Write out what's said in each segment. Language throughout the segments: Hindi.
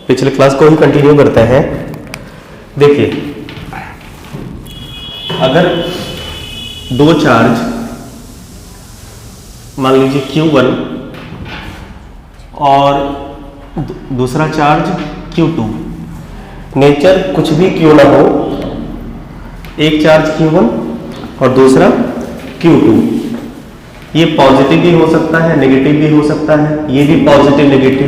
पिछले क्लास को ही कंटिन्यू करते हैं। देखिए, अगर दो चार्ज मान लीजिए Q1 और दूसरा चार्ज Q2, नेचर कुछ भी क्यों ना हो, एक चार्ज Q1 और दूसरा Q2, ये पॉजिटिव भी हो सकता है, नेगेटिव भी हो सकता है, ये भी पॉजिटिव नेगेटिव,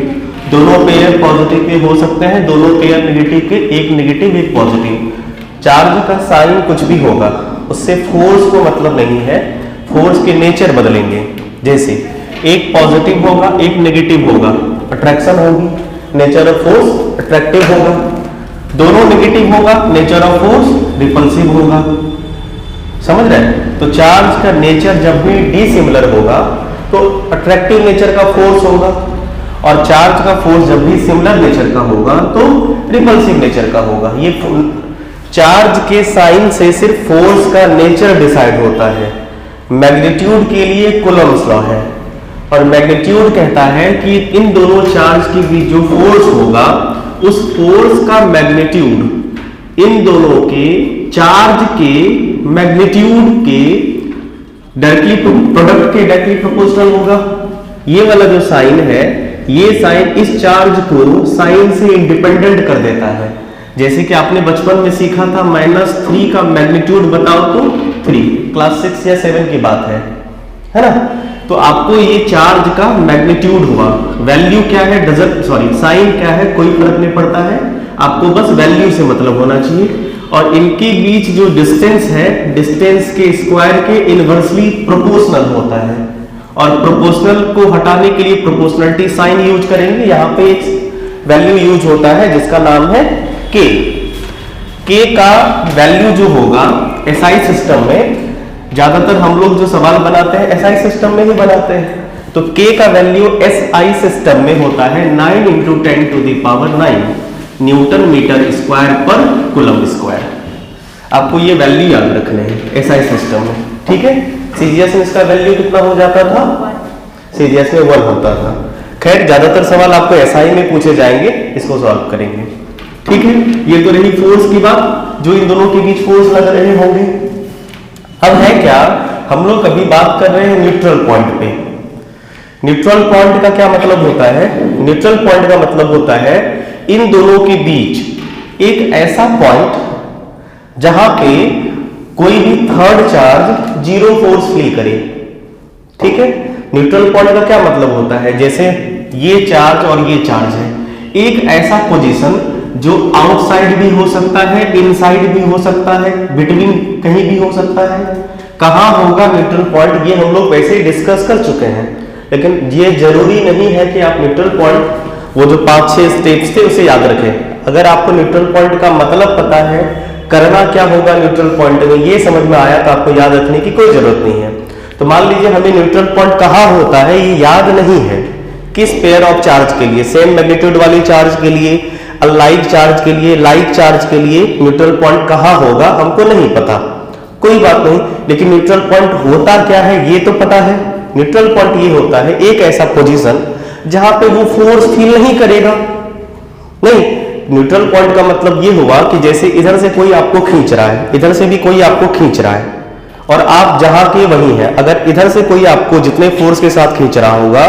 दोनों पेयर पॉजिटिव के हो सकते हैं, दोनों पेयर नेगेटिव के, एक नेगेटिव एक पॉजिटिव। चार्ज का साइन कुछ भी होगा, उससे फोर्स को मतलब नहीं है, फोर्स के नेचर बदलेंगे। जैसे एक पॉजिटिव होगा एक नेगेटिव होगा, अट्रैक्शन होगी, नेचर ऑफ फोर्स अट्रैक्टिव होगा। दोनों नेगेटिव होगा, नेचर ऑफ फोर्स रिपल्सिव होगा। समझ रहे हैं? तो चार्ज का नेचर जब भी डिसिमिलर होगा तो अट्रैक्टिव नेचर का फोर्स होगा, और चार्ज का फोर्स जब भी सिमिलर नेचर का होगा तो रिपल्सिव नेचर का होगा। ये चार्ज के साइन से सिर्फ फोर्स का नेचर डिसाइड होता है। मैग्नीट्यूड के लिए कूलम्ब्स लॉ है, और मैग्नीट्यूड कहता है कि इन दोनों चार्ज के बीच जो फोर्स होगा उस फोर्स का मैग्नीट्यूड इन दोनों के चार्ज के मैग्नीट्यूड के डायरेक्टली प्रोडक्ट के डायरेक्टली प्रोपोर्शनल होगा। ये वाला जो साइन है, ये साइन इस चार्ज को साइन से इंडिपेंडेंट कर देता है। जैसे कि आपने बचपन में सीखा था, -3 का मैग्नीट्यूड बताओ तो 3, क्लास 6 या 7 की बात है ना? तो आपको ये चार्ज का मैग्नीट्यूड हुआ, वैल्यू क्या है साइन क्या है कोई फर्क नहीं पड़ता है, आपको बस वैल्यू से मतलब होना चाहिए। और इनके बीच जो डिस्टेंस है, डिस्टेंस के स्क्वायर के इनवर्सली प्रोपोर्शनल होता है, और प्रोपोर्शनल को हटाने के लिए प्रोपोर्शनलिटी साइन यूज करेंगे। यहाँ पे एक वैल्यू यूज होता है जिसका नाम है K। K का वैल्यू जो होगा SI सिस्टम में, ज्यादातर हम लोग जो सवाल बनाते हैं SI सिस्टम में ही बनाते हैं, तो K का वैल्यू SI सिस्टम में होता है 9 × 10⁹ न्यूटन मीटर स्क्वायर पर कूलम स्क्वायर। आपको ये वैल्यू याद रखने हैं SI सिस्टम में, ठीक है? CGS में इसका वैल्यू कितना हो जाता था? CGS में 1 होता था। खैर, ज्यादातर सवाल आपको SI में पूछे जाएंगे, इसको सॉल्व करेंगे, ठीक है? ये तो रही फोर्स की बात, जो इन दोनों के बीच फोर्स लग रहे होंगे। अब है क्या, हम लोग अभी बात कर रहे हैं न्यूट्रल पॉइंट पे। न्यूट्रल पॉइंट का क्या मतलब होता है? न्यूट्रल पॉइंट का मतलब होता है इन दोनों के बीच एक ऐसा पॉइंट जहां पे कोई भी third charge zero force feel करे, ठीक है? न्यूट्रल पॉइंट का क्या मतलब होता है? जैसे ये चार्ज और ये चार्ज है, एक ऐसा पोजीशन जो आउटसाइड भी हो सकता है, इनसाइड भी हो सकता है, बिटवीन कहीं भी हो सकता है। कहां होगा न्यूट्रल पॉइंट, ये हम लोग वैसे ही डिस्कस कर चुके हैं, लेकिन ये जरूरी नहीं है कि आप न्यूट्रल पॉइंट वो जो 5-6 स्टेप्स थे उसे याद रखें। अगर आपको न्यूट्रल पॉइंट का मतलब पता है, करना क्या होगा न्यूट्रल पॉइंट में, ये समझ में आया, तो आपको याद रखने की कोई जरूरत नहीं है। तो मान लीजिए हमें न्यूट्रल पॉइंट कहाँ होता है ये याद नहीं है, किस पेयर ऑफ चार्ज के लिए, सेम मैग्नीट्यूड वाली चार्ज के लिए, अलाइक चार्ज के लिए, लाइक चार्ज के लिए न्यूट्रल पॉइंट कहाँ होगा हमको नहीं पता, कोई बात नहीं। लेकिन न्यूट्रल पॉइंट होता क्या है ये तो पता है। न्यूट्रल पॉइंट ये होता है एक ऐसा पोजीशन जहां पे वो फोर्स फील नहीं करेगा। नहीं, न्यूट्रल पॉइंट का मतलब ये हुआ कि जैसे इधर से कोई आपको खींच रहा है, इधर से भी कोई आपको खींच रहा है, और आप जहां के वही है। अगर इधर से कोई आपको जितने फोर्स के साथ खींच रहा होगा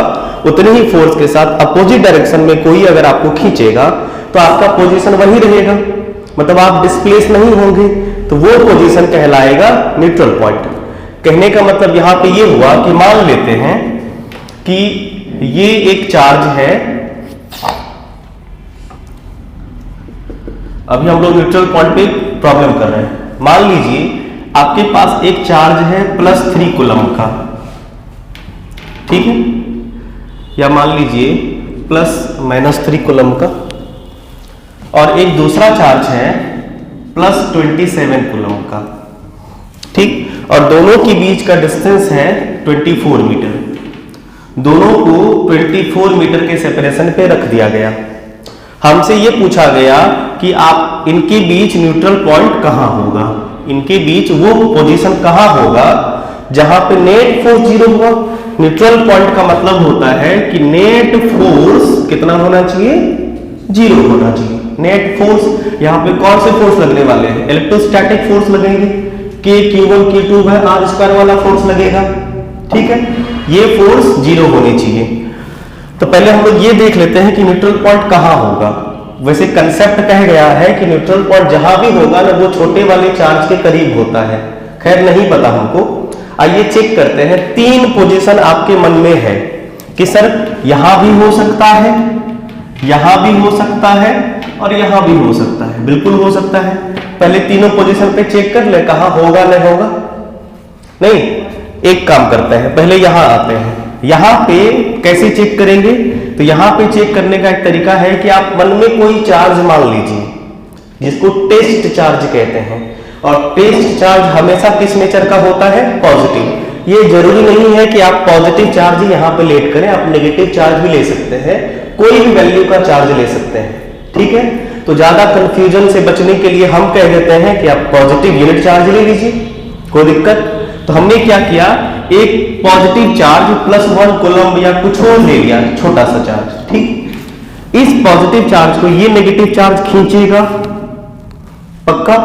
उतने ही फोर्स के साथ अपोजिट डायरेक्शन में कोई अगर आपको खींचेगा तो आपका पोजीशन वही रहेगा, मतलब आप डिस्प्लेस नहीं होंगे, तो वो पोजीशन कहलाएगा न्यूट्रल पॉइंट। कहने का मतलब यहां पे ये हुआ कि मान लेते हैं कि ये एक चार्ज है, अभी हम लोग न्यूट्रल पॉइंट पे प्रॉब्लम कर रहे हैं। मान लीजिए आपके पास एक चार्ज है +3 कूलम का, ठीक है? या मान लीजिए +-3 कूलम का, और एक दूसरा चार्ज है +27 कूलम का, ठीक? और दोनों के बीच का डिस्टेंस है 24 मीटर। दोनों को 24 मीटर के सेपरेशन पे रख दिया गया। हमसे ये पूछा गया कि आप इनके बीच न्यूट्रल पॉइंट कहां होगा, इनके बीच वो पोजीशन कहां होगा जहां पे नेट फोर्स 0 हुआ। न्यूट्रल पॉइंट का मतलब होता है कि नेट फोर्स कितना होना चाहिए, जीरो होना चाहिए। नेट फोर्स यहाँ पे कौन से फोर्स लगने वाले हैं? इलेक्ट्रोस्टैटिक फोर्स लगेंगे, के Q1 Q2 है, आर स्क्वायर वाला फोर्स लगेगा, ठीक है। ये फोर्स जीरो होनी चाहिए। तो पहले हम लोग ये देख लेते हैं कि न्यूट्रल पॉइंट कहाँ होगा। वैसे कंसेप्ट कह गया है कि न्यूट्रल पॉइंट जहां भी होगा ना वो छोटे वाले चार्ज के करीब होता है। खैर नहीं पता हमको, आइए चेक करते हैं। तीन पोजीशन आपके मन में है कि सर यहां भी हो सकता है, यहां भी हो सकता है और यहां भी हो सकता है। बिल्कुल हो सकता है। पहले तीनों पोजीशन पे चेक कर ले कहां होगा नहीं होगा। नहीं, एक काम करते हैं, पहले यहां आते हैं। यहां पे कैसे चेक करेंगे? तो यहां पे चेक करने का एक तरीका है कि आप मन में कोई चार्ज मान लीजिए जिसको टेस्ट चार्ज कहते हैं, और टेस्ट चार्ज हमेशा किस नेचर का होता है? पॉजिटिव। ये जरूरी नहीं है कि आप पॉजिटिव चार्ज यहां पे लेट करें, आप नेगेटिव चार्ज भी ले सकते हैं, कोई भी वैल्यू का चार्ज ले सकते हैं, ठीक है। तो ज्यादा कंफ्यूजन से बचने के लिए हम कह देते हैं कि आप पॉजिटिव यूनिट चार्ज ले लीजिए, कोई दिक्कत। तो हमने क्या किया, एक पॉजिटिव चार्ज +1 कूलम या कुछ और ले लिया, छोटा सा चार्ज, ठीक। इस पॉजिटिव चार्ज को ये नेगेटिव चार्ज खींचेगा, पक्का,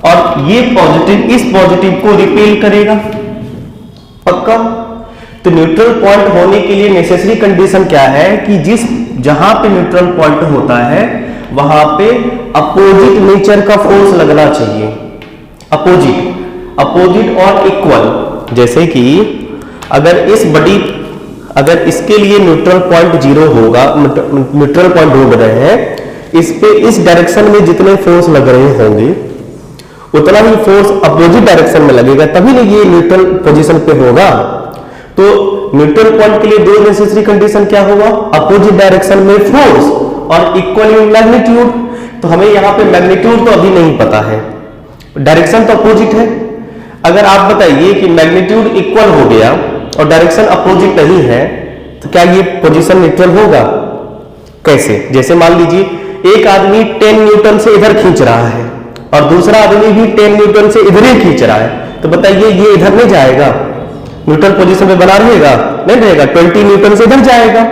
और ये पॉजिटिव इस पॉजिटिव को रिपेल करेगा, पक्का। तो न्यूट्रल पॉइंट होने के लिए नेसेसरी कंडीशन क्या है कि जहां पे न्यूट्रल पॉइंट होता है वहां पे अपोजिट नेचर का फोर्स लगना चाहिए, अपोजिट और इक्वल। जैसे कि अगर इसके लिए न्यूट्रल पॉइंट जीरो होगा, न्यूट्रल पॉइंट ढूंढ रहे हैं, इस पे इस डायरेक्शन में जितने फोर्स लग रहे होंगे उतना ही फोर्स अपोजिट डायरेक्शन में लगेगा, तभी ना ये न्यूट्रल पोजीशन पे होगा। तो न्यूट्रल पॉइंट के लिए दो नेसेसरी कंडीशन क्या होगा? अपोजिट डायरेक्शन में फोर्स और इक्वल इन मैग्नीट्यूड। तो हमें यहां पे मैग्नीट्यूड तो अभी नहीं पता है, डायरेक्शन तो अपोजिट है। अगर आप बताइए कि मैग्नीट्यूड इक्वल हो गया और डायरेक्शन अपोजिट नहीं है तो क्या ये पोजीशन न्यूट्रल होगा? कैसे? जैसे मान लीजिए एक आदमी 10 न्यूटन से इधर खींच रहा है और दूसरा आदमी भी 10 न्यूटन से इधर ही खींच रहा है, तो बताइए ये इधर नहीं जाएगा, न्यूट्रल पोजीशन पे बना रहेगा? नहीं रहेगा, 20 न्यूटन से इधर जाएगा।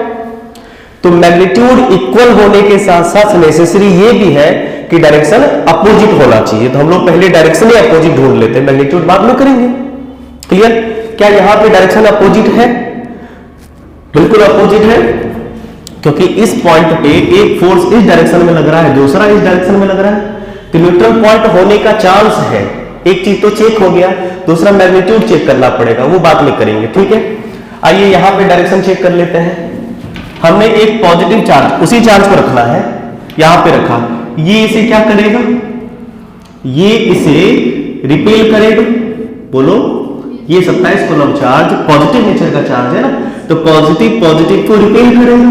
तो मैग्नीट्यूड इक्वल होने के साथ साथ नेसेसरी ये भी है कि डायरेक्शन अपोजिट होना चाहिए। तो हम लोग पहले डायरेक्शन ही अपोजिट ढूंढ लेते हैं, मैग्नीट्यूड बाद में करेंगे। क्लियर? क्या यहां पे डायरेक्शन अपोजिट है? बिल्कुल अपोजिट है, क्योंकि इस पॉइंट पे एक फोर्स इस डायरेक्शन में लग रहा है, दूसरा इस डायरेक्शन में लग रहा है। तो न्यूट्रल पॉइंट होने का चांस है। एक चीज तो चेक हो गया, दूसरा मैग्नीट्यूड चेक करना पड़ेगा, वो बाद में करेंगे, ठीक है। आइए यहां पे डायरेक्शन चेक कर लेते हैं। हमने एक पॉजिटिव चार्ज, उसी चार्ज को रखना है, यहां पे रखा, ये इसे क्या करेगा? ये इसे रिपेल करेगा। बोलो, ये 27 कूलम चार्ज पॉजिटिव नेचर का चार्ज है ना, तो पॉजिटिव को रिपेल करेगा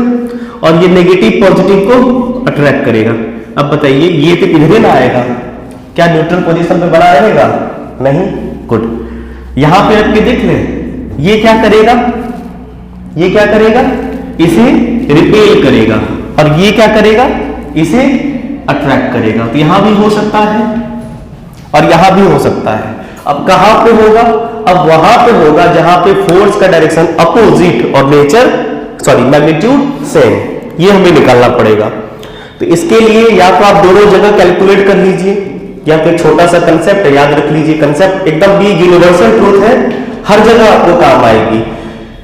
और ये नेगेटिव पॉजिटिव को अट्रैक्ट करेगा। अब बताइए ये तो इधर ना आएगा, क्या न्यूट्रल पोजीशन पे बना रहेगा? नहीं। गुड, यहां पे रख के देख ले, ये क्या करेगा? ये क्या करेगा? इसे रिपेल करेगा और ये क्या करेगा? इसे अट्रैक्ट करेगा। तो यहां भी हो सकता है और यहां भी हो सकता है। अब कहां पे होगा? अब वहां पे होगा जहां पे फोर्स का डायरेक्शन अपोजिट और मैग्नीट्यूड सेम। ये हमें निकालना पड़ेगा। तो इसके लिए या तो आप दोनों जगह कैलकुलेट कर लीजिए या फिर छोटा सा कंसेप्ट याद रख लीजिए। कंसेप्ट एकदम भी यूनिवर्सल ट्रूथ है, हर जगह आपको काम आएगी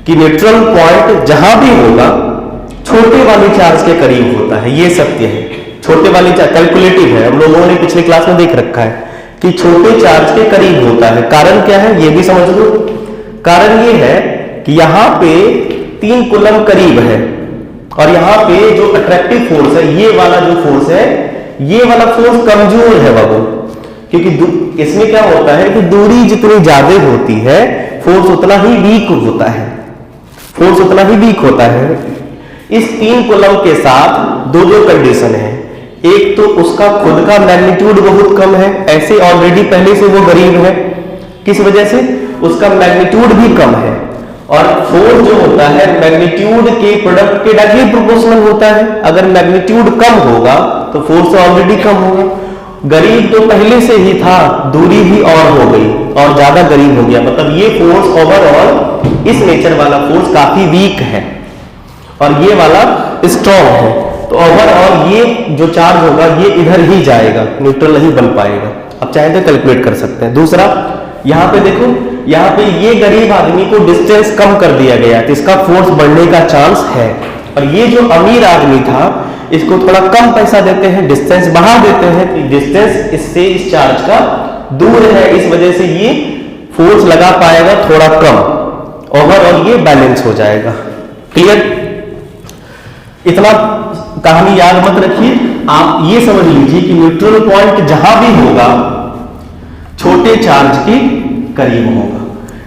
कि न्यूट्रल पॉइंट जहां भी होगा छोटे वाले चार्ज के करीब होता है। ये सत्य है, छोटे वाले चार्ज कैलकुलेटिव है, हम लोगों ने पिछले क्लास में देख रखा है कि छोटे चार्ज के करीब होता है। कारण क्या है ये भी समझ लो। कारण ये है कि यहां पे 3 कूलम करीब है और यहां पे जो अट्रैक्टिव फोर्स है, ये वाला जो फोर्स है, ये वाला फोर्स कमजोर है बाबू। क्योंकि इसमें क्या होता है कि दूरी जितनी ज्यादा होती है फोर्स उतना ही वीक होता है, फोर्स उतना ही वीक होता है। इस 3 कूलम के साथ दो कंडीशन है। एक तो उसका खुद का मैग्नीट्यूड बहुत कम है, ऐसे ऑलरेडी पहले से वो गरीब है, किस वजह से? उसका मैग्नीट्यूड भी कम है और फोर्स जो होता है मैग्नीट्यूड के प्रोडक्ट के डायरेक्टली प्रोपोर्शनल होता है। अगर मैग्नीट्यूड कम होगा तो फोर्स ऑलरेडी कम होगा। गरीब तो पहले से ही था, दूरी भी और हो गई और ज्यादा गरीब हो गया, मतलब ये फोर्स ओवरऑल इस नेचर वाला फोर्स काफी वीक है और ये वाला स्ट्रॉन्ग है। तो ओवरऑल ये जो चार्ज होगा ये इधर ही जाएगा, न्यूट्रल नहीं बन पाएगा। अब चाहे तो कैलकुलेट कर सकते हैं। दूसरा, यहाँ पे देखो, यहाँ पे ये गरीब आदमी को डिस्टेंस कम कर दिया गया तो इसका फोर्स बढ़ने का चांस है, और ये जो अमीर आदमी था इसको थोड़ा कम पैसा देते हैं, डिस्टेंस बढ़ा देते हैं, तो डिस्टेंस इससे इस चार्ज का दूर है, इस वजह से ये फोर्स लगा पाएगा थोड़ा कम, ओवरऑल ये बैलेंस हो जाएगा। क्लियर? इतना कहानी याद मत रखिए, आप ये समझ लीजिए कि न्यूट्रल पॉइंट जहां भी होगा छोटे चार्ज के करीब होगा।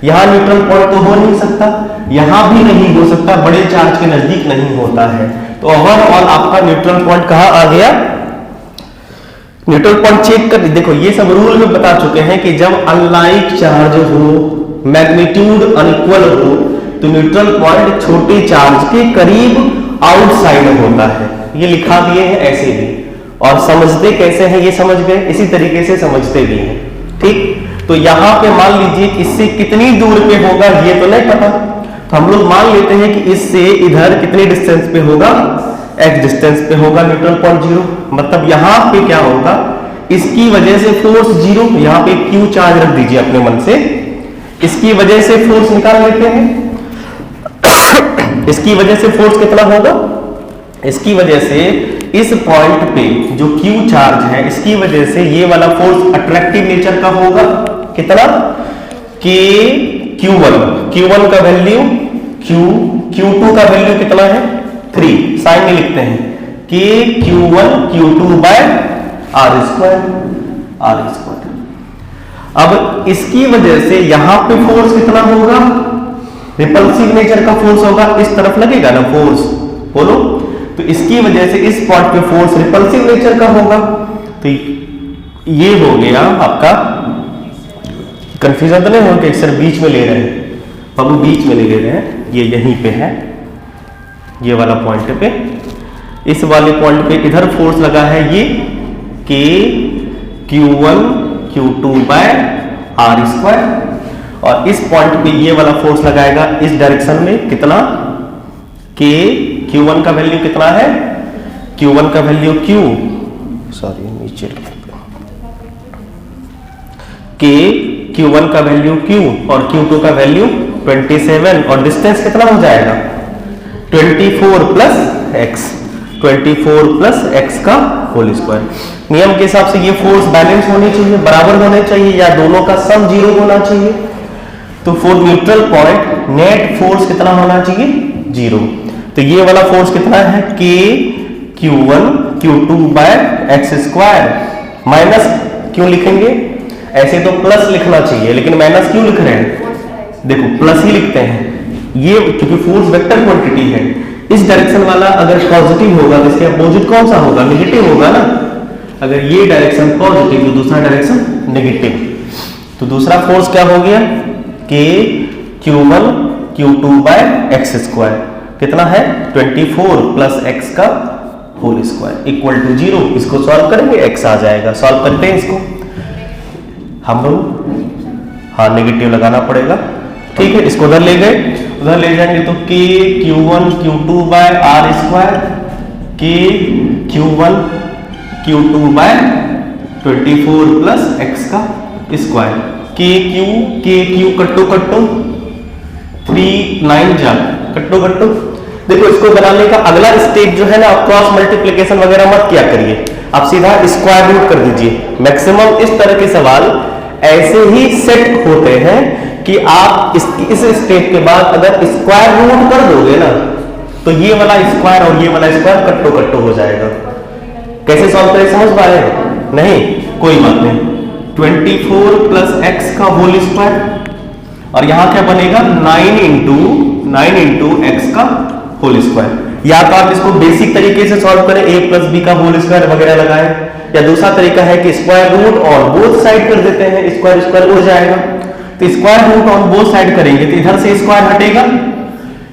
यहां न्यूट्रल पॉइंट तो हो नहीं सकता, यहां भी नहीं हो सकता, बड़े चार्ज के नजदीक नहीं होता है। तो ओवरऑल आपका न्यूट्रल पॉइंट कहां आ गया? न्यूट्रल पॉइंट चेक कर, देखो ये सब रूल में बता चुके हैं कि जब अनलाइक चार्ज हो, मैग्नीट्यूड अनइक्वल हो, तो न्यूट्रल पॉइंट छोटे चार्ज के करीब आउटसाइड होता है। ये लिखा दिए हैं ऐसे भी, और समझते कैसे हैं ये समझ गए, इसी तरीके से समझते भी हैं। ठीक, तो यहां पे मान लीजिए इससे कितनी दूर पे होगा ये तो नहीं पता, तो हम लोग मान लेते हैं कि इससे इधर कितने डिस्टेंस पे होगा, x डिस्टेंस पे होगा न्यूट्रल पॉइंट 0। मतलब यहां पे क्या होगा, इसकी वजह से फोर्स 0, यहां पे q चार्ज रख दीजिए अपने मन से, इसकी वजह से फोर्स निकाल लेते हैं। इसकी वजह से फोर्स कितना होगा, इसकी वजह से इस पॉइंट पे जो q चार्ज है इसकी वजह से ये वाला फोर्स अट्रैक्टिव नेचर का होगा। कितना? k q1 का वैल्यू q2 का वैल्यू कितना है 3, साइन में लिखते हैं k q1 q2 by r square. अब इसकी वजह से यहां पे फोर्स कितना होगा, रिपल्सिव नेचर का फोर्स होगा, इस तरफ लगेगा ना फोर्स, बोलो, तो इसकी वजह से इस पॉइंट पे फोर्स रिपल्सिव नेचर का होगा। तो ये हो गया आपका, कंफ्यूजन तो नहीं हो कि सर बीच में ले रहे हैं, बाबू बीच में नहीं ले रहे हैं, ये यहीं पे है, ये वाला पॉइंट पे, इस वाले पॉइंट पे इधर फोर्स लगा है ये k q1 q2 by r square, और इस पॉइंट पे ये वाला फोर्स लगाएगा इस डायरेक्शन में, कितना, k q1 का वैल्यू कितना है, q1 का वैल्यू नीचे k q1 का वैल्यू q और q2 का वैल्यू 27, और डिस्टेंस कितना हो जाएगा 24 प्लस x का होल स्क्वायर। नियम के हिसाब से ये फोर्स बैलेंस होने चाहिए, बराबर होने चाहिए, या दोनों का सम 0 होना चाहिए। तो for neutral point net force कितना होना चाहिए 0। तो ये वाला फोर्स कितना है k q1 q2 by x square, minus क्यों लिखेंगे, ऐसे तो प्लस लिखना चाहिए लेकिन माइनस क्यों लिख रहे हैं, देखो प्लस ही लिखते हैं, ये क्योंकि फोर्स वेक्टर क्वांटिटी है, इस डायरेक्शन वाला अगर पॉजिटिव होगा तो इसके अपोजिट कौन सा होगा, नेगेटिव होगा ना। अगर ये डायरेक्शन पॉजिटिव तो दूसरा डायरेक्शन नेगेटिव, तो दूसरा फोर्स क्या हो गया k q1 q2 by x square, कितना है 24 प्लस x का होल स्क्वायर इक्वल टू 0। इसको सॉल्व करेंगे x आ जाएगा, सॉल्व करते हैं इसको हम लोग, हाँ नेगेटिव लगाना पड़ेगा, ठीक है। इसको उधर ले गए, उधर ले जाएंगे तो k q1 q2 by r square, k q1 q2 by 24 plus x का स्क्वायर, k q कट्टो 3 9 जा कट्टो। देखो इसको बनाने का अगला स्टेप जो है ना, आप क्रॉस मल्टीप्लिकेशन वगैरह मत किया करिए, आप सीधा स्क्वायर रूट कर दीजिए। मैक्सिमम इस तरह के सवाल ऐसे ही सेट होते हैं कि आप इस स्टेप के बाद अगर स्क्वायर रूट कर दोगे ना तो ये वाला स्क्वायर और ये वाला स्क्वायर कट्टो हो जाएगा। कैसे सॉल्व करें समझ पा रहे हैं? नहीं, कोई बात नहीं, 24 प्लस x का होल स्क्वायर, और यहां क्या बनेगा 9 इंटू x का होल स्क्वायर। या तो आप इसको बेसिक तरीके से सॉल्व करें, a प्लस b का होल स्क्वायर वगैरह लगाएं, या दूसरा तरीका है कि square root on both side कर देते हैं, स्क्वायर हो जाएगा। तो square root on both side करेंगे तो इधर से स्क्वायर हटेगा,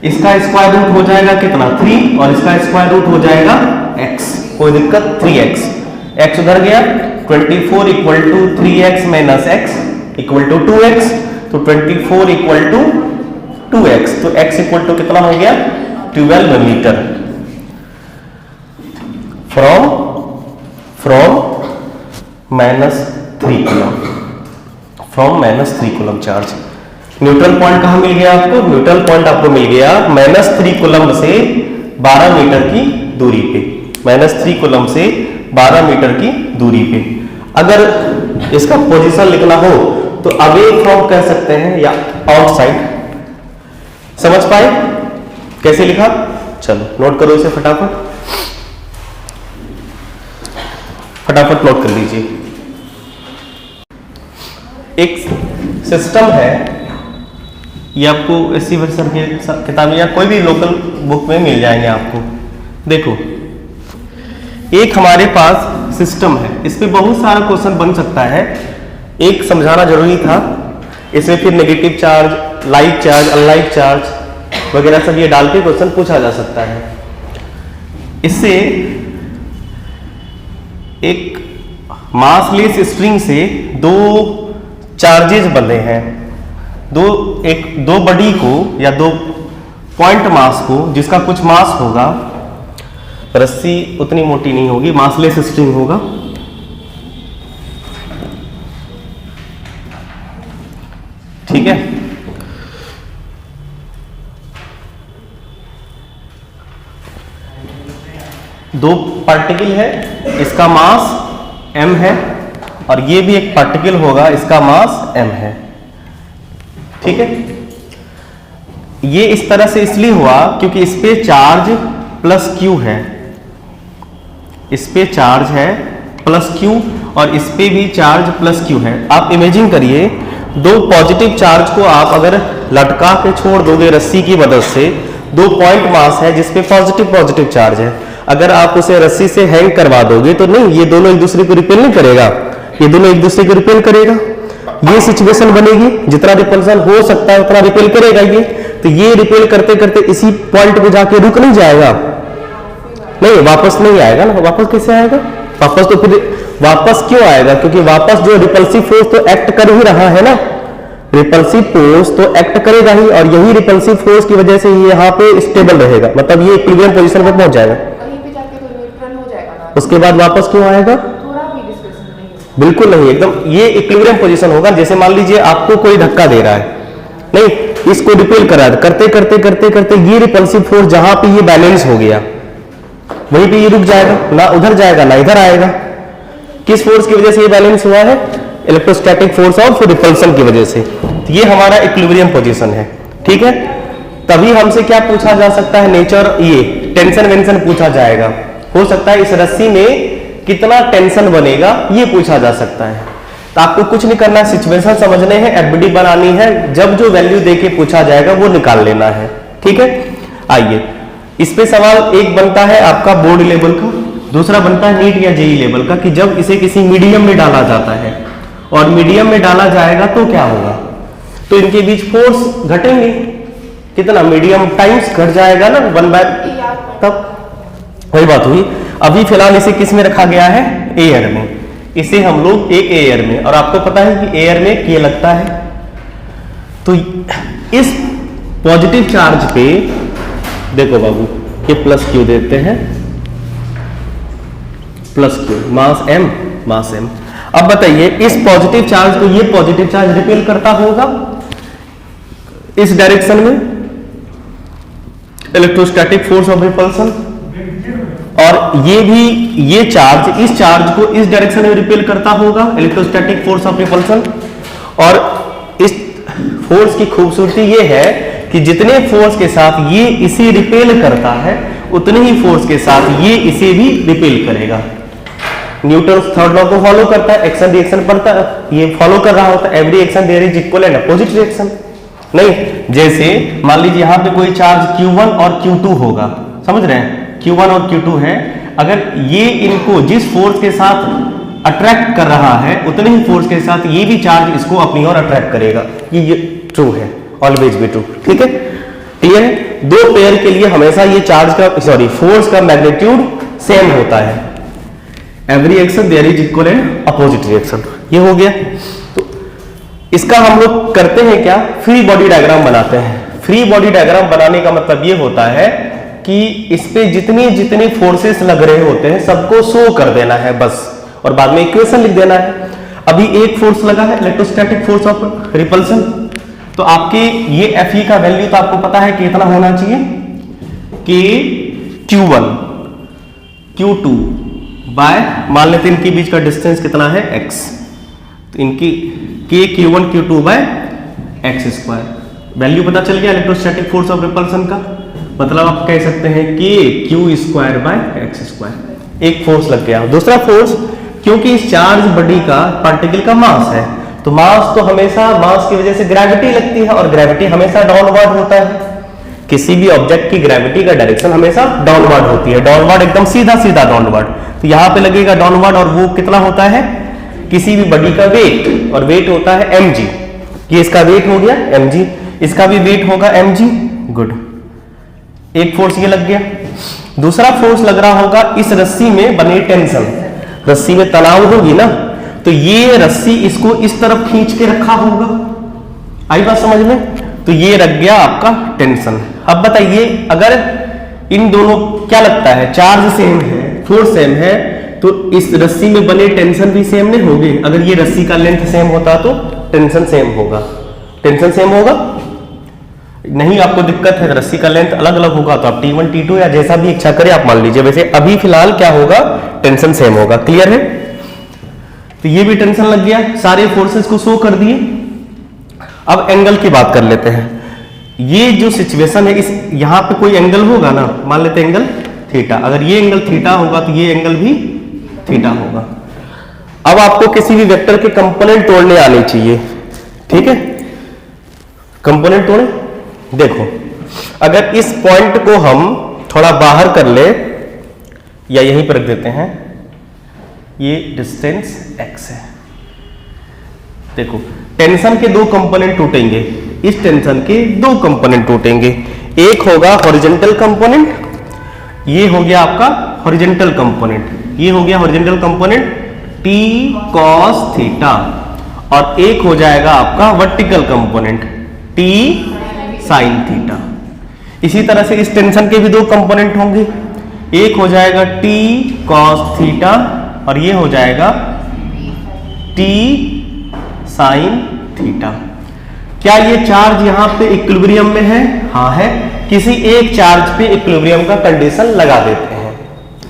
इसका स्क्वायर रूट हो जाएगा कितना 3, और इसका स्क्वायर रूट हो जाएगा x, कोई दिक्कत 3x, x उधर गया, 24 equal to 3x minus x equal to 2x, तो 24 इक्वल टू 2x, तो x इक्वल टू कितना हो गया 12 meter. From -3 coulomb, from -3 coulomb charge. Neutral point कहां मिल गया आपको? न्यूट्रल पॉइंट आपको मिल गया -3 कूलम से 12 मीटर की दूरी पे, -3 कूलम से 12 मीटर की दूरी पे। अगर इसका पोजीशन लिखना हो तो अवे फ्रॉम कह सकते हैं या आउटसाइड। समझ पाए कैसे लिखा? चलो नोट करो इसे फटाफट नोट कर लीजिए। एक सिस्टम है, ये आपको एससी वर्षन के किताब या कोई भी लोकल बुक में मिल जाएंगे आपको। देखो एक हमारे पास सिस्टम है, इस पे बहुत सारा क्वेश्चन बन सकता है। एक समझाना जरूरी था, इसमें फिर negative charge, like charge, unlike charge वगैरह सब ये डाल के क्वेश्चन पूछा जा सकता है। इससे एक मासलेस स्ट्रिंग से दो चार्जेज बने हैं, दो बॉडी को या दो पॉइंट मास को, जिसका कुछ मास होगा, रस्सी उतनी मोटी नहीं होगी, मासलेस स्ट्रिंग होगा। ठीक है, दो पार्टिकल है, इसका मास m है और ये भी एक पार्टिकल होगा, इसका मास m है। ठीक है, ये इस तरह से इसलिए हुआ क्योंकि इस पे चार्ज प्लस q है, इस पे चार्ज है प्लस q और इस पे भी चार्ज प्लस q है। आप इमेजिन करिए दो पॉजिटिव चार्ज को आप अगर लटका के छोड़ दोगे रस्सी की मदद से, दो पॉइंट मास है जिसपे पॉजिटिव चार्ज है, अगर आप उसे रस्सी से हैंग करवा दोगे तो नहीं, ये दोनों एक दूसरे को रिपेल नहीं करेगा, ये दोनों एक दूसरे को रिपेल करेगा। ये सिचुएशन बनेगी, जितना रिपल्सन हो सकता है उतना रिपेल करेगा ये, तो ये रिपेल करते करते इसी पॉइंट पे जाके रुक नहीं जाएगा, नहीं वापस नहीं आएगा ना। वापस कैसे आएगा? वापस तो फिर वापस क्यों आएगा? क्योंकि वापस जो रिपल्सिव फोर्स तो एक्ट कर ही रहा है ना, रिपल्सिव फोर्स तो एक्ट करेगा ही, और यही रिपल्सिव फोर्स की वजह से ये यहाँ पे स्टेबल रहेगा, मतलब ये इक्विलिब्रियम पोजीशन पे पहुंच जाएगा। उसके बाद वापस क्यों आएगा? बिल्कुल नहीं, एकदम ये इक्विलिब्रियम पोजीशन होगा। जैसे मान लीजिए आपको कोई धक्का दे रहा है, नहीं इसको रिपेल कर रहा है, करते करते करते करते ये रिपल्सिव फोर्स जहां पे ये बैलेंस हो गया वहीं पे ये रुक जाएगा, ना उधर जाएगा ना इधर आएगा। किस फोर्स की वजह से ये बैलेंस हुआ है? इलेक्ट्रोस्टैटिक फोर्स और फिर रिपल्सन की वजह से। तो ये हमारा इक्विलिब्रियम पोजीशन है। ठीक है, तभी हमसे क्या पूछा जा सकता है? नेचर, ये टेंशन वेंशन पूछा जाएगा। हो सकता है इस रस्सी में कितना टेंशन बनेगा ये पूछा जा सकता है। तो आपको कुछ नहीं करना है, सिचुएशन समझने हैं, एफबीडी बनानी है, जब जो वैल्यू देके पूछा जाएगा वो निकाल लेना है। ठीक है, आइए इस पे सवाल एक बनता है आपका बोर्ड लेवल का, दूसरा बनता है नीट या जेई लेवल का, कि जब इसे किसी मीडियम में डाला जाता है और मीडियम में डाला जाएगा तो क्या होगा? तो इनके बीच फोर्स घटेंगे, कितना? मीडियम टाइम्स घट जाएगा ना, 1/, तब वही बात हुई। अभी फिलहाल इसे किस में रखा गया है? एयर में। इसे हम लोग एक एयर में, और आपको पता है कि एयर में ये लगता है। तो इस पॉजिटिव चार्ज पे देखो बाबू, ये प्लस क्यू देते हैं, प्लस क्यू, मास m, मास m। अब बताइए इस पॉजिटिव चार्ज को ये पॉजिटिव चार्ज रिपेल करता होगा इस डायरेक्शन में, इलेक्ट्रोस्टैटिक फोर्स ऑफ रिपल्सन, और ये भी ये चार्ज इस चार्ज को इस डायरेक्शन में रिपेल करता होगा, इलेक्ट्रोस्टैटिक फोर्स ऑफ रिपल्सन। और इस फोर्स की खूबसूरती ये है कि जितने फोर्स के साथ ये इसे रिपेल करता है उतने ही फोर्स के साथ ये इसे भी रिपेल करेगा। न्यूटन थर्ड लॉ को फॉलो करता है, एक्शन रिएक्शन पढ़ता है, ये फॉलो कर रहा होता है, every action there is equal and opposite reaction. नहीं, जैसे मान लीजिए यहां पे कोई चार्ज Q1 और Q2 होगा, समझ रहे हैं? Q1 और Q2 है, अगर ये इनको जिस फोर्स के साथ अट्रैक्ट कर रहा है उतने ही फोर्स के साथ ये भी चार्ज इसको अपनी ओर अट्रैक्ट करेगा। ये ट्रू है, ऑलवेज बी ट्रू। ठीक है, क्लियर है? दो पेयर के लिए हमेशा ये चार्ज का फोर्स का मैग्नीट्यूड सेम होता है। Every action there is equal and opposite reaction, ये हो गया। तो इसका हम लोग करते हैं क्या? फ्री बॉडी डायग्राम बनाते हैं। फ्री बॉडी डायग्राम बनाने का मतलब ये होता है कि इस पे जितनी जितनी फोर्सेस लग रहे होते हैं सबको शो कर देना है बस, और बाद में इक्वेशन लिख देना है। अभी एक फोर्स लगा है, इलेक्ट्रोस्टैटिक फोर्स ऑफ रिपल्सन, तो आपके ये Fe का वैल्यू तो आपको पता है कितना होना चाहिए, K Q1 Q2 बाय, मान लेते हैं इनके बीच का डिस्टेंस कितना है x, तो इनकी K Q1 Q2 by x square, value पता चल गया इलेक्ट्रोस्टैटिक फोर्स ऑफ रिपल्सन का। मतलब आप कह सकते हैं K Q square bye x square, एक फोर्स लग गया। दूसरा फोर्स, क्योंकि इस चार्ज बॉडी का पार्टिकल का मास है, तो मास तो हमेशा, मास की वजह से ग्रेविटी लगती है, और ग्रेविटी हमेशा डाउनवर्ड होता है। किसी भी ऑब्जेक्ट की ग्रेविटी का डायरेक्शन हमेशा डाउनवर्ड होती है, डाउनवर्ड एकदम सीधा सीधा डाउनवर्ड। तो यहाँ पे लगेगा डाउनवर्ड, और वो कितना होता है, किसी भी बॉडी का वेट, और वेट होता है mg। ये इसका वेट हो गया mg, इसका भी वेट होगा mg। गुड, एक फोर्स ये लग गया। दूसरा फोर्स लग रहा होगा इस रस्सी में बने टेंशन, रस्सी में तनाव होगी ना, तो ये रस्सी इसको इस तरफ खींच के रखा होगा। आई बात समझ में? तो ये रख गया आपका टेंशन। अब बताइए, अगर इन दोनों क्या लगता है, चार्ज सेम है, फोर्स सेम है, तो इस रस्सी में बने टेंशन भी सेम नहीं होंगे। अगर ये रस्सी का लेंथ सेम होता तो टेंशन सेम होगा, टेंशन सेम होगा नहीं। आपको दिक्कत है, रस्सी का लेंथ अलग अलग होगा तो आप T1 T2 या जैसा भी इच्छा करें आप मान लीजिए। वैसे अभी फिलहाल क्या होगा, टेंशन सेम होगा। क्लियर है? तो ये भी टेंशन लग गया, सारे फोर्सेस को शो कर दिए। अब एंगल की बात कर लेते हैं। ये जो सिचुएशन है, इस यहां पे कोई एंगल होगा ना, मान लेते हैं एंगल थीटा। अगर ये एंगल थीटा होगा तो ये एंगल भी थीटा होगा। अब आपको किसी भी वेक्टर के कंपोनेंट तोड़ने आने चाहिए, ठीक है? कंपोनेंट तोड़े, देखो अगर इस पॉइंट को हम थोड़ा बाहर कर ले या यहीं पर रख देते हैं, ये डिस्टेंस x है। देखो टेंशन के दो कंपोनेंट टूटेंगे, इस टेंशन के दो कंपोनेंट टूटेंगे। एक होगा हॉरिजॉन्टल कंपोनेंट, ये हो गया आपका हॉरिजॉन्टल कंपोनेंट, ये हो गया horizontal component t cos theta, और एक हो जाएगा आपका vertical component t sin theta. इसी तरह से इस टेंशन के भी दो कंपोनेंट होंगे, एक हो जाएगा t cos थीटा और ये हो जाएगा t sin थीटा। क्या ये चार्ज यहां पे इक्विलिब्रियम में है? हाँ है। किसी एक चार्ज पे इक्विलिब्रियम का कंडीशन लगा देते हैं,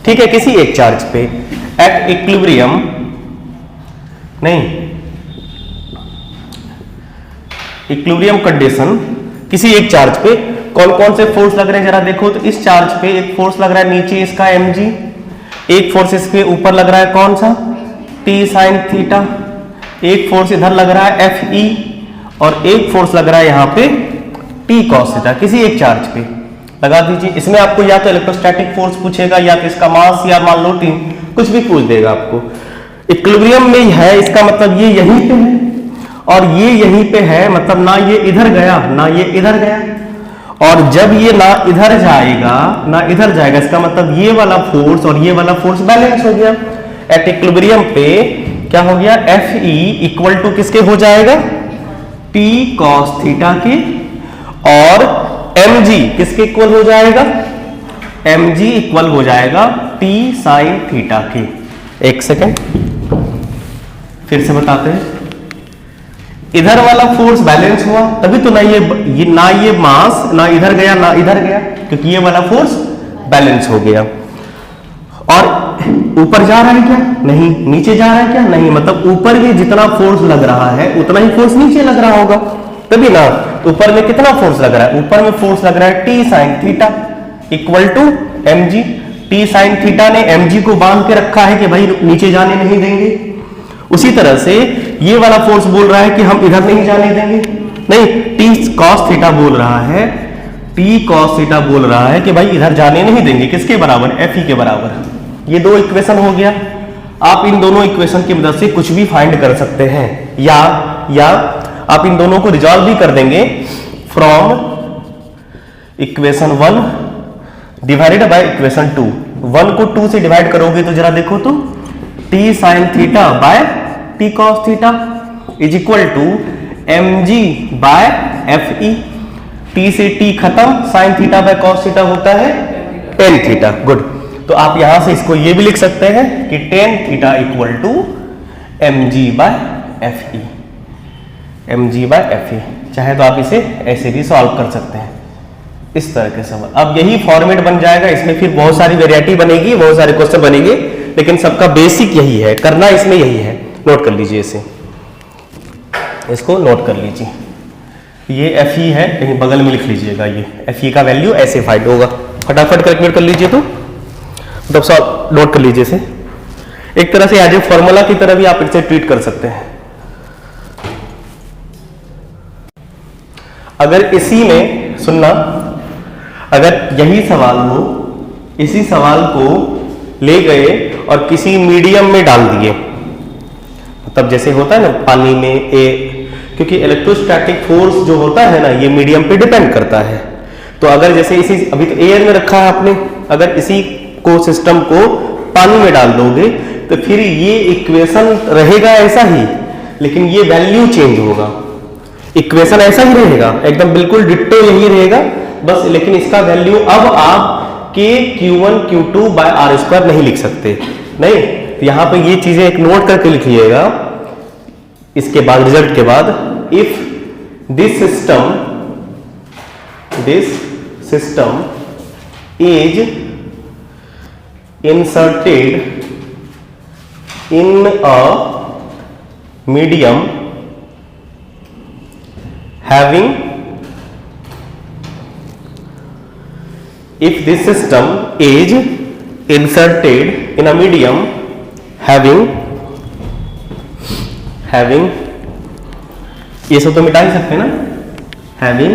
ठीक है? किसी एक चार्ज पे एट इक्विलिब्रियम, नहीं इक्विलिब्रियम कंडीशन, किसी एक चार्ज पे कौन कौन से फोर्स लग रहे हैं जरा देखो। तो इस चार्ज पे एक फोर्स लग रहा है नीचे इसका mg, एक फोर्स इसके ऊपर लग रहा है कौन सा, t sin थीटा, एक फोर्स इधर लग रहा है Fe, और एक फोर्स लग रहा है यहाँ पे t cos थीटा। किसी एक चार्ज पे लगा दीजिए। इसमें आपको या तो इलेक्ट्रोस्टैटिक फोर्स पूछेगा या तो इसका मास, या मान लो t, कुछ भी पूछ देगा आपको। इक्विलिब्रियम में है, इसका मतलब ये यहीं पे है और ये यहीं पे है, मतलब ना ये इधर गया ना ये इधर गया। और जब ये ना इधर जाएगा ना इधर जाएगा, इसका मतलब ये वाला फोर्स और ये वाला फोर्स बैलेंस हो गया। एट इक्विलिब्रियम पे क्या हो गया, Fe इक्वल टू किसके हो जाएगा, t cos थीटा के, और mg किसके इक्वल हो जाएगा, mg इक्वल हो जाएगा t sin थीटा के। एक सेकेंड फिर से बताते हैं। इधर वाला फोर्स बैलेंस हुआ तभी तो ना ये मास ना इधर गया ना इधर गया, क्योंकि ये वाला फोर्स बैलेंस हो गया। और ऊपर जा रहा है क्या, नहीं। नीचे जा रहा है क्या, नहीं। मतलब ऊपर भी जितना फोर्स लग रहा है उतना ही फोर्स नीचे लग रहा होगा, तभी ना। ऊपर में कितना फोर्स लग रहा है, ऊपर में फोर्स लग रहा है t sin theta equal to mg। t sin theta ने mg को बांध के रखा है कि भाई नीचे जाने नहीं देंगे। उसी तरह से ये वाला फोर्स बोल रहा है कि हम इधर नहीं जाने देंगे, नहीं। t cos थीटा बोल रहा है, t cos थीटा बोल रहा है कि भाई इधर जाने नहीं देंगे। किसके बराबर, Fe के बराबर। ये दो इक्वेशन हो गया। आप इन दोनों इक्वेशन की मदद से कुछ भी फाइंड कर सकते हैं, या आप इन दोनों को रिजॉल्व भी कर देंगे from equation 1 divided by equation 2। 1 को 2 से डिवाइड करोगे तो जरा देखो तो t sin theta by t cos theta is equal to mg by Fe। t से t खत्म, sin theta by cos theta होता है टेन थीटा। गुड। तो आप यहां से इसको ये भी लिख सकते हैं कि tan theta equal to mg/fe, mg/fe। चाहे तो आप इसे ऐसे भी सॉल्व कर सकते हैं, इस तरह के सवाल। अब यही फॉर्मेट बन जाएगा, इसमें फिर बहुत सारी वेरिएटी बनेगी, बहुत सारे क्वेश्चन बनेंगे, लेकिन सबका बेसिक यही है, करना इसमें यही है। नोट कर लीजिए इसे, इसको नोट कर लीजिए। ये Fe है, कहीं बगल में लिख लीजिएगा। ये Fe का वैल्यू ऐसे फाइंड होगा। फटाफट कैलकुलेट कर लीजिए, तो मतलब सब नोट कर लीजिए इसे। एक तरह से एज ए फॉर्मूला की तरह भी आप इसे ट्रीट कर सकते हैं। अगर इसी में सुनना, अगर यही सवाल हो, इसी सवाल को ले गए और किसी मीडियम में डाल दिए, मतलब जैसे होता है ना पानी में क्योंकि इलेक्ट्रोस्टैटिक फोर्स जो होता है ना, ये मीडियम पे डिपेंड करता है। तो अगर जैसे इसी, अभी तो एयर में रखा है आपने, अगर इसी को सिस्टम को पानी में डाल दोगे तो फिर ये इक्वेशन रहेगा ऐसा ही, लेकिन ये वैल्यू चेंज होगा। इक्वेशन ऐसा ही रहेगा, एकदम बिल्कुल डिट्टो यही रहेगा बस, लेकिन इसका वैल्यू अब आप k q1 q2 bye are square नहीं लिख सकते। नहीं, तो यहां पे ये चीजें एक नोट करके लिखिएगा। इसके बाद रिजल्ट के बाद, if this system is inserted in a medium having, if this system is inserted in a medium having ये सब तो मिटा ही सकते हैं ना, having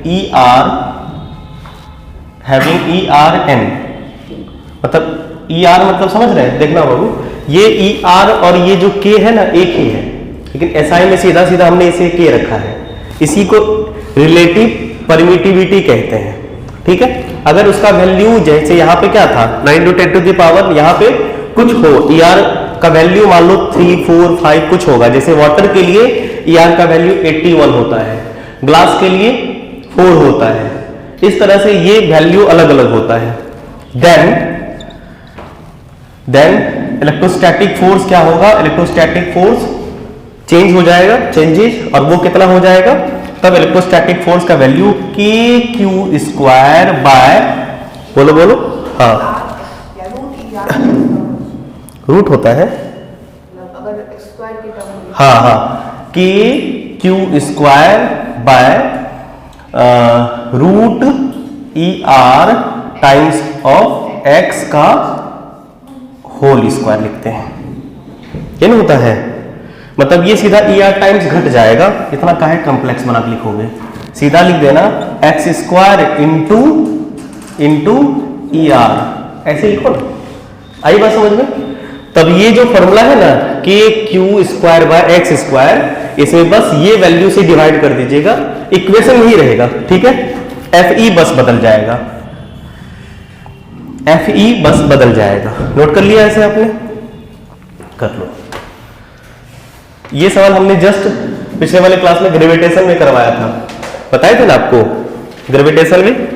ERN, मतलब ER मतलब समझ रहे हैं, देखना बाबू, ये ER और ये जो K है ना एक ही है, लेकिन SI में सीधा सीधा हमने इसे K रखा है। इसी को रिलेटिव परमिटिविटी कहते हैं। ठीक है, अगर उसका वैल्यू जैसे यहाँ पे क्या था 9 to 10 to the पावर, यहाँ पे कुछ हो, ER का वैल्यू मान लो 3, 4, 5 कुछ होगा। जैसे वाटर के लिए ER का वैल्यू 81 होता है, ग्लास के लिए 4 होता है। इस तरह से ये वैल्यू अलग अलग होता है। देन इलेक्ट्रोस्टैटिक फोर्स क्या होगा, इलेक्ट्रोस्टैटिक फोर्स चेंज हो जाएगा, चेंजेस, और वो कितना हो जाएगा, तब इलेक्ट्रोस्टैटिक फोर्स का वैल्यू KQ स्क्वायर बाय, बोलो बोलो, हाँ रूट होता है, हाँ हाँ, KQ square by root ER times of x का होल स्क्वायर लिखते हैं। ये नहीं होता है, मतलब ये सीधा ER टाइम्स घट जाएगा, इतना काहे कॉम्प्लेक्स बना के लिखोगे, सीधा लिख देना x स्क्वायर इंटू ER, ऐसे लिखो ना, आई बात समझ में। तब ये जो फॉर्मूला है ना KQ square bye x square, इसमें बस ये वैल्यू से डिवाइड कर दीजिएगा, इक्वेशन यही रहेगा। ठीक है, FE बस बदल जाएगा, FE बस बदल जाएगा। नोट कर लिया ऐसे आपने, कर लो। ये सवाल हमने जस्ट पिछले वाले क्लास में ग्रेविटेशन में करवाया था, बताए थे ना आपको, ग्रेविटेशन में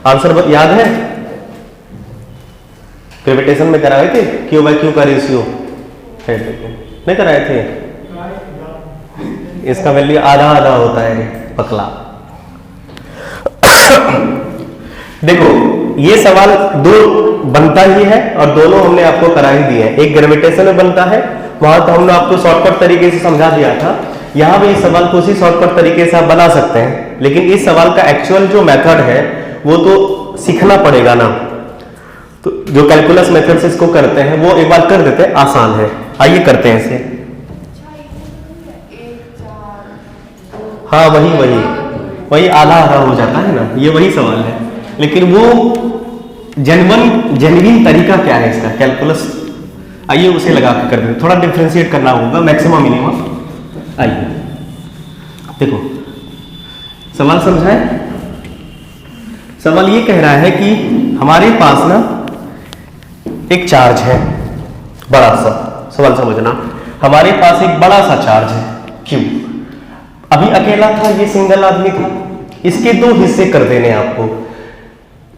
आंसर याद है, ग्रेविटेशन में कराए थे, Q/Q का रेशियो नहीं कराए थे, इसका वैल्यू आधा आधा होता है, पतला। देखो ये सवाल दो बनता ही है और दोनों हमने आपको करा ही दिए हैं। एक ग्रेविटेशन में बनता है, वहां तो हमने आपको शॉर्टकट तरीके से समझा दिया था, यहां भी इस सवाल को उसी शॉर्टकट तरीके से आप बना सकते हैं, लेकिन इस सवाल का एक्चुअल जो मेथड है वो तो सीखना पड़ेगा ना। तो जो कैलकुलस मेथड से इसको करते हैं वो एक बार कर देते हैं, आसान है, आइए करते हैं इसे। हाँ वही आधा आधा हो जाता है ना, ये वही सवाल है, लेकिन वो जेन्युइन तरीका क्या है इसका कैलकुलस, आइए उसे लगा के कर देते। थोड़ा डिफ्रेंशिएट करना होगा, मैक्सिमम मिनिमम। आइए देखो सवाल समझाएं। सवाल ये कह रहा है कि हमारे पास ना एक चार्ज है बड़ा सा, सवाल समझना, हमारे पास एक बड़ा सा चार्ज है Q, अभी अकेला था, ये सिंगल आदमी था, इसके दो हिस्से कर देने हैं आपको,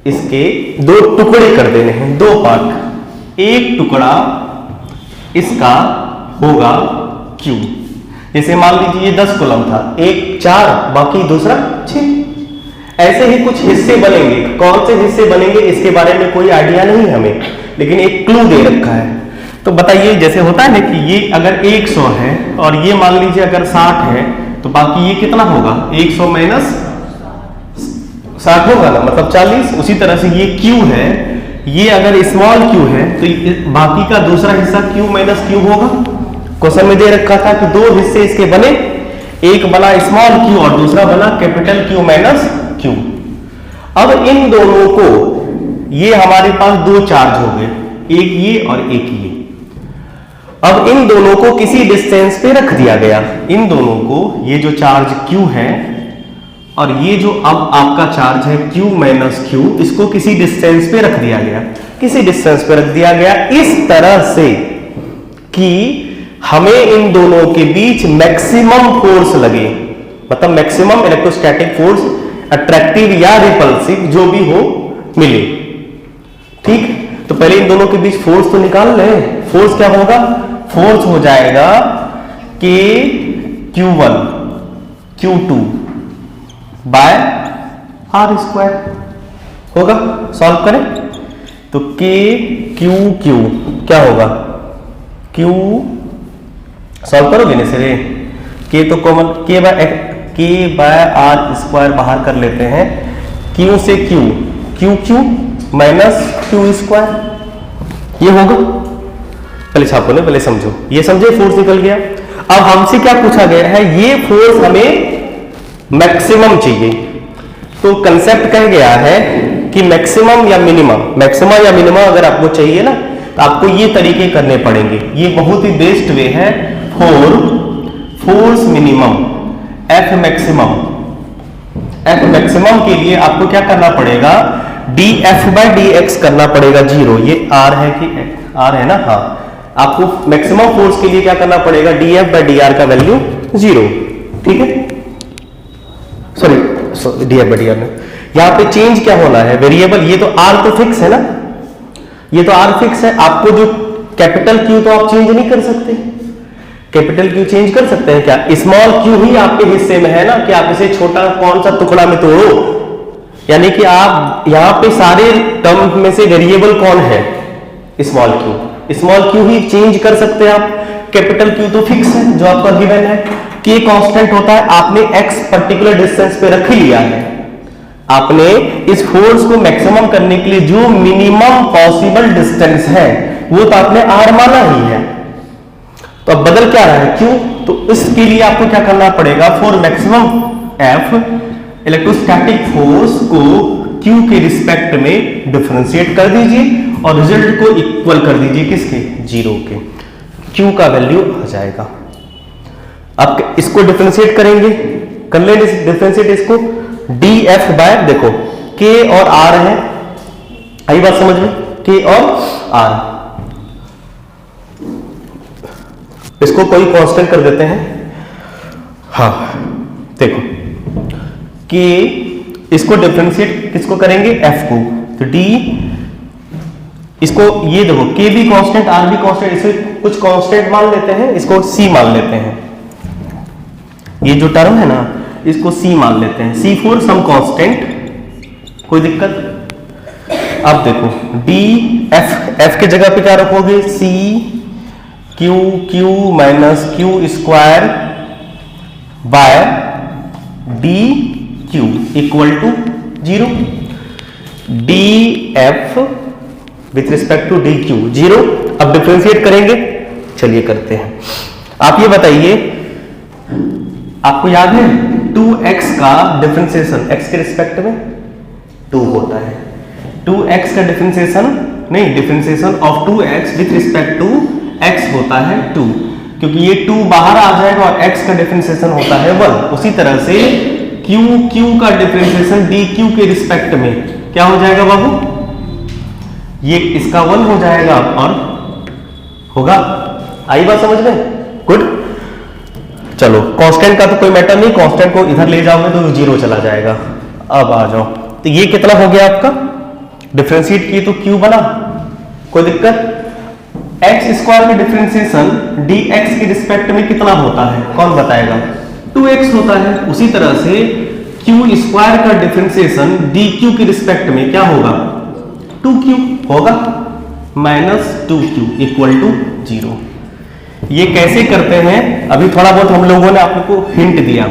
इसके दो टुकड़े कर देने हैं, दो पार्ट। एक टुकड़ा इसका होगा Q, जैसे मान लीजिए ये 10 कूलम था, एक 4 बाकी दूसरा 6। ऐसे ही कुछ हिस्से बनेंगे, कौन से हिस्से बनेंगे इसके बारे में कोई आइडिया नहीं हमें, लेकिन एक क्लू दे रखा है। तो बताइए, जैसे होता है ना कि ये अगर 100 है और ये मान लीजिए अगर 60 है, तो बाकी ये कितना होगा, 100 माइनस 60 होगा ना, मतलब 40। उसी तरह से ये Q है, ये अगर स्मॉल q है तो बाकी का दूसरा हिस्सा Q माइनस Q होगा। क्वेश्चन में दे रखा था कि दो हिस्से इसके बने, एक बना स्मॉल q और दूसरा बना कैपिटल Q माइनस Q। अब इन दोनों को, ये हमारे पास दो चार्ज हो गए, एक ये और एक ये। अब इन दोनों को किसी डिस्टेंस पे रख दिया गया, इन दोनों को, ये जो चार्ज Q है और ये जो अब आपका चार्ज है Q माइनस Q, इसको किसी डिस्टेंस पे रख दिया गया, किसी डिस्टेंस पे रख दिया गया इस तरह से कि हमें इन दोनों के बीच मैक्सिमम फोर्स लगे, मतलब मैक्सिमम इलेक्ट्रोस्टैटिक फोर्स, अट्रैक्टिव या रिपल्सिव जो भी हो, मिले। ठीक, तो पहले इन दोनों के बीच फोर्स तो निकाल लें। फोर्स क्या होगा, फोर्स हो जाएगा K Q1 Q2 by R square होगा। सॉल्व करें तो K Q Q क्या होगा, Q सॉल्व करोगे ना सर, K तो common, K by R square बाहर कर लेते हैं, Q से Q, Q Q minus Q square, ये होगा। पहले छापो ना, पहले समझो, ये समझे, फोर्स निकल गया। अब हमसे क्या पूछा गया है, ये फोर्स हमें मैक्सिमम चाहिए, तो कंसेप्ट कह गया है कि मैक्सिमम या मिनिमम, मैक्सिमम या मिनिमम अगर आपको चाहिए ना, तो आपको ये तरीके करने पड़ेंगे। ये बहुत ही बेस्ट वे है for force minimum, F maximum. F maximum के लिए आपको क्या करना पड़ेगा, dF बाई dx करना पड़ेगा 0। ये R है कि R है ना, हाँ, आपको मैक्सिमम फोर्स के लिए क्या करना पड़ेगा, dF बाई dr का वैल्यू 0। ठीक है, सॉरी dF बाई dr में यहां पे चेंज क्या होना है, वेरिएबल। ये तो R तो फिक्स है ना, ये तो R फिक्स है। आपको जो कैपिटल Q तो आप चेंज नहीं कर सकते, कैपिटल Q चेंज कर सकते हैं क्या, स्मॉल q ही आपके हिस्से में है ना, कि आप इसे छोटा कौन सा टुकड़ा में तोड़ो, यानी कि आप यहां पे सारे टर्म में से वेरिएबल कौन है, स्मॉल q ही चेंज कर सकते हैं आप। कैपिटल Q तो फिक्स है जो आपका गिवन है, K कांस्टेंट होता है, आपने x पर्टिकुलर डिस्टेंस पे रख लिया है। आपने इस फोर्स को मैक्सिमम करने के लिए जो मिनिमम पॉसिबल डिस्टेंस है वो तो आपने R माना ही है, तो अब बदल क्या रहा है Q, तो इसके लिए आपको क्या करना पड़ेगा, for maximum F electrostatic force को Q के रिस्पेक्ट में डिफरेंशिएट कर दीजिए और रिजल्ट को इक्वल कर दीजिए किसके, 0 के। Q का वैल्यू आ जाएगा। अब इसको डिफरेंशिएट करेंगे, कर लेंगे डिफरेंशिएट इसको, dF बाय, देखो K और R है, आई बात समझ में, K और R, इसको कोई कांस्टेंट कर देते हैं। हाँ देखो, K, इसको डिफरेंशिएट किसको करेंगे, F को, तो D, इसको ये देखो K भी कांस्टेंट, R भी कांस्टेंट, इसे कुछ कांस्टेंट मान लेते हैं, इसको C मान लेते हैं, ये जो टर्म है ना इसको C मान लेते हैं, C फॉर सम कांस्टेंट, कोई दिक्कत। अब देखो F के जगह पे क्या रखोगे, C Q minus Q square by DQ equal to 0, DF with respect to DQ 0। अब डिफरेंशिएट करेंगे, चलिए करते हैं। आप ये बताइए, आपको याद है 2x का डिफरेंशिएशन x के रिस्पेक्ट में 2 होता है, 2x का डिफरेंशिएशन नहीं, differentiation of 2x with respect to x होता है 2, क्योंकि ये 2 बाहर आ जाएगा और x का डिफरेंशिएशन होता है 1। उसी तरह से q का डिफरेंशिएशन dq के रिस्पेक्ट में क्या हो जाएगा बाबू, ये इसका 1 हो जाएगा और होगा, आई बात समझ में, गुड। चलो कांस्टेंट का तो कोई मैटर नहीं, कांस्टेंट को इधर ले जाओगे तो 0 चला जाएगा। अब आ जाओ, तो ये कितना हो गया आपका, डिफरेंशिएट किए तो क्यू बना, कोई दिक्कत। एक्स स्क्वायर में डिफरेंशिएशन dx के रिस्पेक्ट में कितना होता है, कौन बताएगा, 2x होता है। उसी तरह से क्यू स्क्वायर का डिफरेंशिएशन dq के रिस्पेक्ट में क्या होगा, 2q होगा, -2q इक्वल टू 0। ये कैसे करते हैं, अभी थोड़ा बहुत हम लोगों ने आपको हिंट दिया,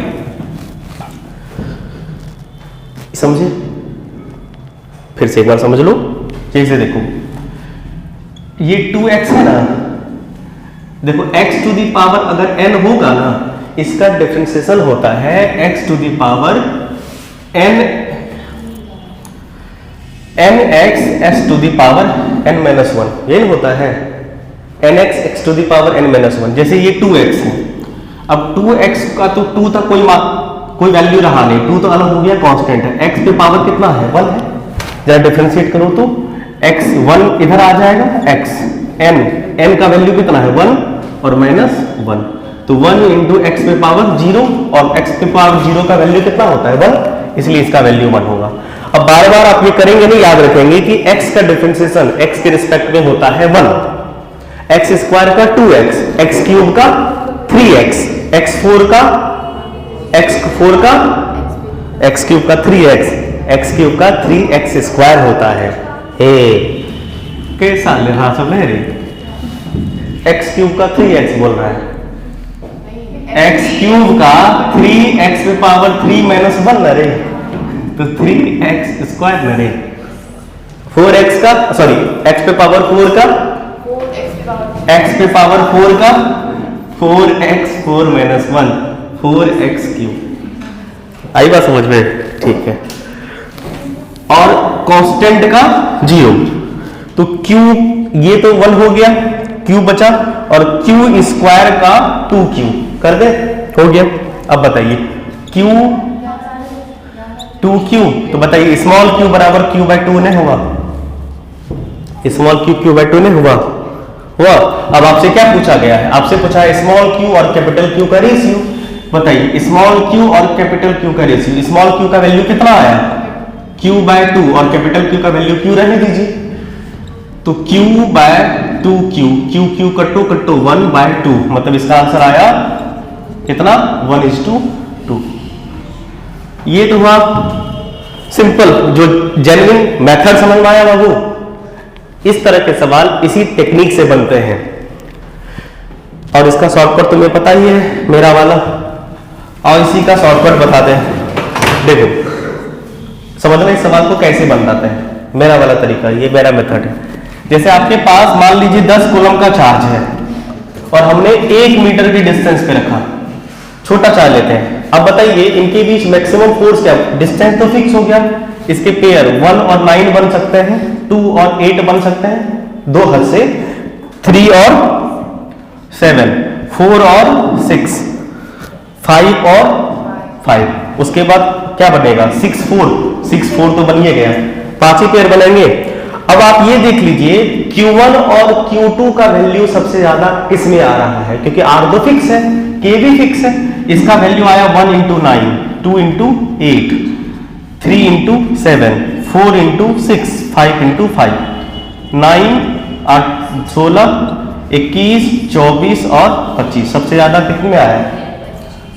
समझे, फिर से एक बार समझ लो। जैसे देखो ये 2x है ना, देखो x टू दी पावर अगर n होगा ना, इसका डिफरेंशिएशन होता है x to the power nx s to the power n-1, यही होता है, nx x to the power n-1। जैसे ये 2x है, अब 2x का तो 2 था, कोई वैल्यू रहा नहीं, 2 तो अलग हो गया, कांस्टेंट है, x पे पावर कितना है, 1 है। जरा डिफरेंशिएट करो तो x 1 इधर आ जाएगा, x n का वैल्यू कितना है, 1 और -1, तो 1 इंटू एक्स पे पावर 0, और x पे पावर 0 का वैल्यू कितना होता है, 1, इसलिए इसका वैल्यू 1 होगा। अब बार बार आप ये करेंगे नहीं, याद रखेंगे कि x का डिफरेंशिएशन x के रिस्पेक्ट में होता है 1, x स्क्वायर का 2x, x क्यूब का 3x, x क्यूब का x क्यूब का 3x, x क्यूब का 3x स्क्वायर होता है। हे कैसा ले रहा सब रे, x क्यूब का 3x बोल रहा है, x क्यूब का 3x पे पावर 3 -1 न रे, तो 3x स्क्वायर न रे, 4x का, सॉरी x पे पावर 4 का, x पे पावर 4 का 4x 4 -1 4x क्यूब। आई बात समझ में, ठीक है। और कांस्टेंट का 0, तो q ये तो 1 हो गया, q बचा, और q स्क्वायर का 2q कर दे, हो गया। अब बताइए q 2q, तो बताइए स्मॉल q बराबर q/2 नहीं हुआ, स्मॉल q q/2 नहीं हुआ, हुआ। अब आपसे क्या पूछा गया है, आपसे पूछा है स्मॉल q और कैपिटल q का रेशियो। बताइए स्मॉल q और कैपिटल q का रेशियो, स्मॉल q का वैल्यू कितना आया, q/2, और कैपिटल q का वैल्यू q रहने दीजिए, तो q/2q, q कट्टो 1/2, मतलब इसका आंसर आया कितना, 1:2। ये तो हुआ सिंपल, जो जेन्युइन मेथड समझ में आया बाबू। इस तरह के सवाल इसी टेक्निक से बनते हैं, और इसका शॉर्टकट तुम्हें पता ही है मेरा वाला, और इसी का शॉर्टकट बताते हैं। देखो समझना इस सवाल को कैसे बनाते हैं, मेरा वाला तरीका, ये मेरा मेथड है। जैसे आपके पास मान लीजिए 10 कूलम का चार्ज है, और हमने 1 मीटर की डिस्टेंस पे रखा, छोटा चार्ज लेते हैं। अब बताइए इनके बीच मैक्सिमम फोर्स क्या, डिस्टेंस तो फिक्स हो गया, इसके पेयर 1 और 9 बन सकते हैं, 2 और 8 बन सकते हैं, 2 हद से 3 और 7, 4 और 6, 5 और 5, उसके बाद क्या बनेगा, 6 4 तो बन ही गया, 5 ही पेयर बनेंगे। अब आप ये देख लीजिए Q1 और Q2 का वैल्यू सबसे ज्यादा किस में आ रहा है, क्योंकि R तो फिक्स है, K भी फिक्स है, इसका वैल्यू आया 1 × 9, 2 × 8, 3 × 7, 4 × 6, 5 × 5, 9 8 16 21 24 और 25, सबसे ज्यादा कितने में आया,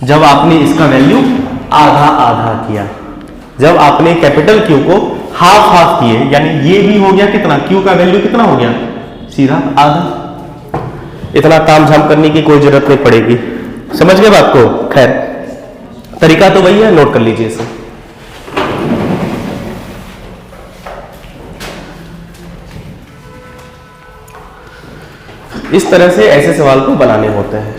जब आपने इसका वैल्यू आधा आधा किया, जब आपने कैपिटल Q को हाफ किए, यानी ये भी हो गया कितना, Q का वैल्यू कितना हो गया, सीधा आधा। इतना ताम झाम करने की कोई जरूरत नहीं पड़ेगी, समझ गए बात को। खैर तरीका तो वही है, नोट कर लीजिए इसे। इस तरह से ऐसे सवाल को बनाने होते हैं।